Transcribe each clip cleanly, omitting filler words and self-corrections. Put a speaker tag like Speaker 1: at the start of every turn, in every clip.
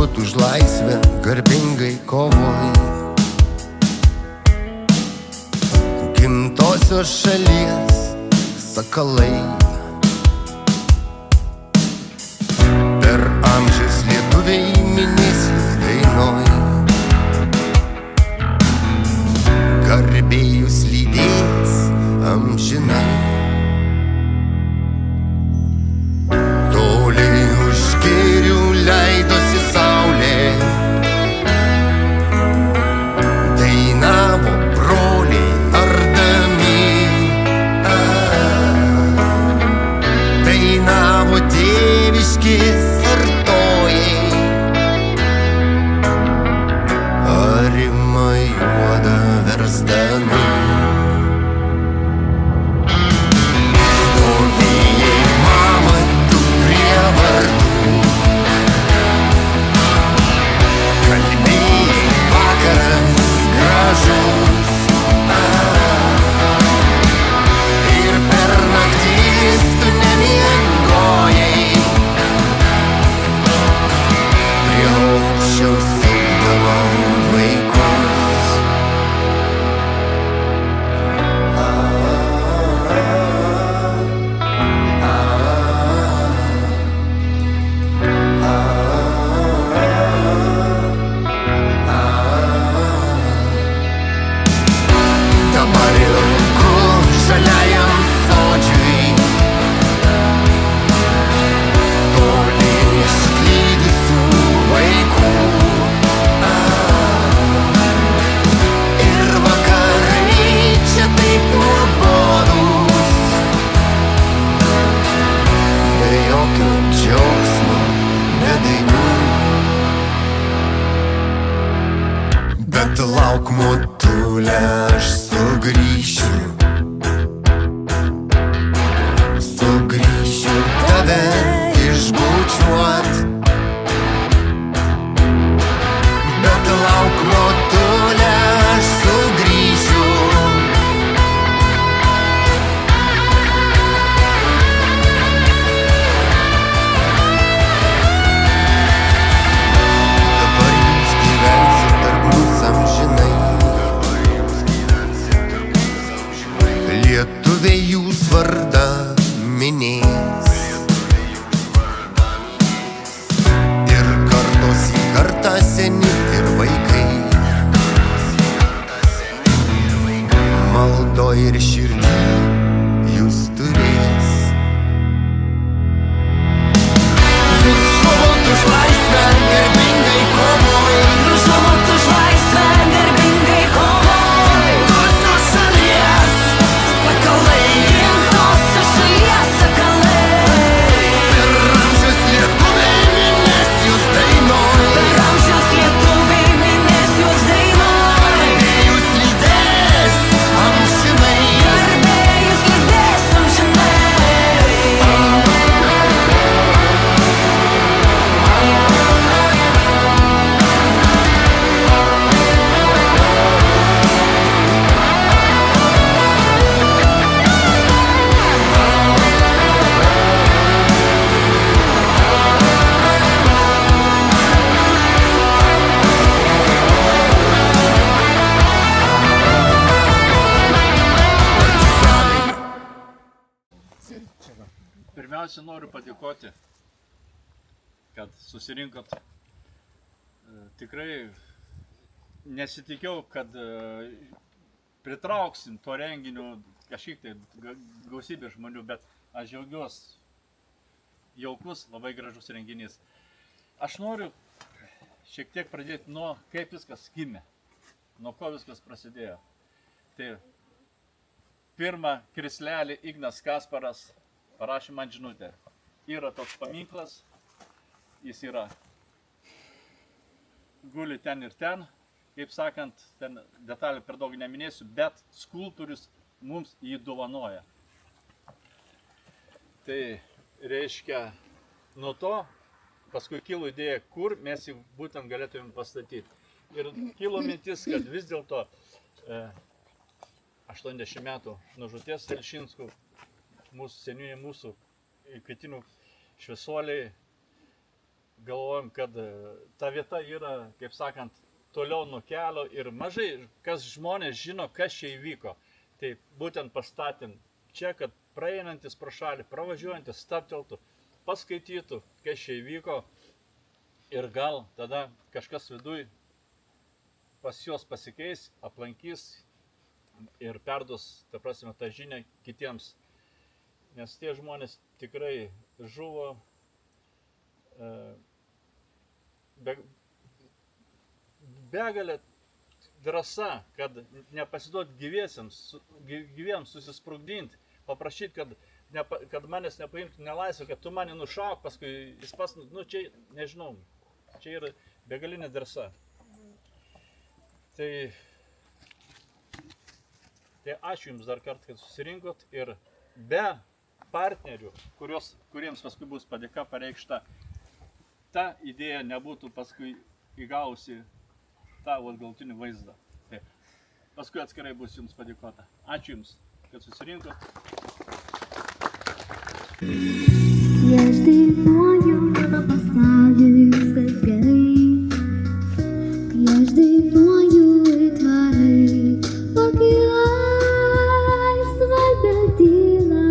Speaker 1: žuvotų už laisvę garbingai kovoj. Gimtosios šalies sakalai per amžius lietuviai minėsis dainoj. Garbėjus lydės amžinai. Toli už girių leidosi saulė, dainavo broliai ardami, dainavo tėviški sartojai, arimą juodą versdami. Ir per naktis tu nemiegojai, prie aukščio sukdavo vaikus. Dabar ilgu žaliajam sodžiui, toli išklydusių vaikų, ir vakarai čia taip nuobodūs, be jokio džiaugsmo, be dainų. Bet lauk, motule, aš sugrįšiu, sugrįšiu tave išbučiuot. Bet lauk, motule, aš sugrįšiu. Dabar jūs gyvensit tarp mūsų amžinai. Lietuviai jūs vardą minės, ir kartos į kartą seni ir vaikai, maldoj ir širdį jūs turės. Jūs žuvot už laisvę garbingai kovoj, jūs žuvot už laisvę garbingai kovoj. Gimtosios šalies sakalai, gimtosios šalies sakalai, per amžius lietuviai minės jūs dainoj, per amžius lietuviai minės jūs dainoj. Garbėjus lydės amžinai, garbėjus lydės amžinai.
Speaker 2: Pirmiausia, noriu padėkoti, kad susirinkot. Tikrai nesitikėjau, kad pritrauksim to renginiu kažkiek tai gausybė žmonių, bet aš džiaugiuosi. Jaukus, labai gražus renginys. Aš noriu šiek tiek pradėti nuo kaip viskas gimė, nuo ko viskas prasidėjo. Tai pirmą krislelį Ignas Kasparas parašė man žinutę. Yra toks paminklas, jis yra guli ten ir ten, kaip sakant, ten detalį per daug neminėsiu, bet skulptorius mums jį dovanoja. Tai reiškia, nuo to paskui kilo idėja, kur mes jį būtent galėtumėm pastatyti. Ir kilo mintis, kad vis dėlto 80 metų nužūties Telšinskų, mūsų seniūnė, mūsų įkaitinų šviesuoliai galvojam, kad ta vieta yra, kaip sakant, toliau nuo kelio ir mažai kas žmonės žino, kas čia įvyko. Tai būtent pastatėm čia, kad praeinantis pro šalį, pravažiuojantis stabteltų, paskaitytų, kas čia įvyko ir gal tada kažkas viduj pas juos pasikeis, aplankys ir perduos, ta prasme, tą žinią kitiems. Nes tie žmonės tikrai žuvo begalė drąsa, kad nepasiduot gyviems susisprogdinti, paprašyti, kad manęs nepaimtų nelaisvę, kad tu mane nušauk, paskui jis pas, čia, nežinau, čia yra begalinė drąsa. Tai ačiū Jums dar kartą, kad susirinkot ir be partnerių, kuriems paskui bus padėka pareikšta, ta idėja nebūtų paskui įgausi tą galutinį vaizdą. Taip. Paskui atskirai bus Jums padėkota. Ačiū Jums, kad susirinkot.
Speaker 3: Kai aš dainuoju, mano pasauliui viskas gerai. Kai aš dainuoju, aitvarai pakyla į svarbią tylą.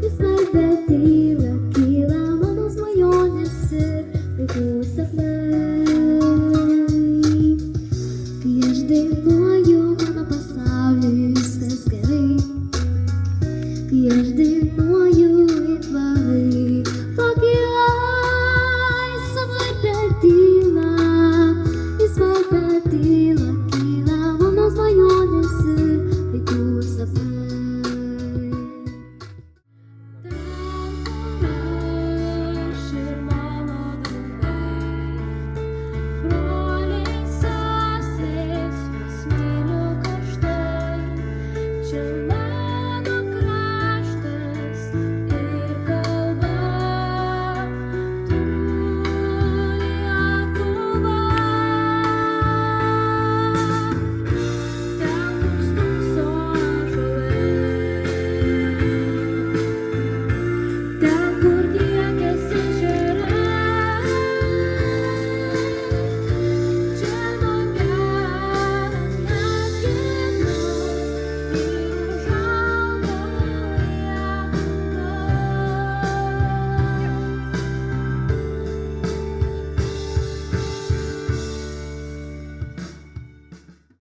Speaker 3: Į svarbią tylą kyla mano svajonės ir vaikų sapnai.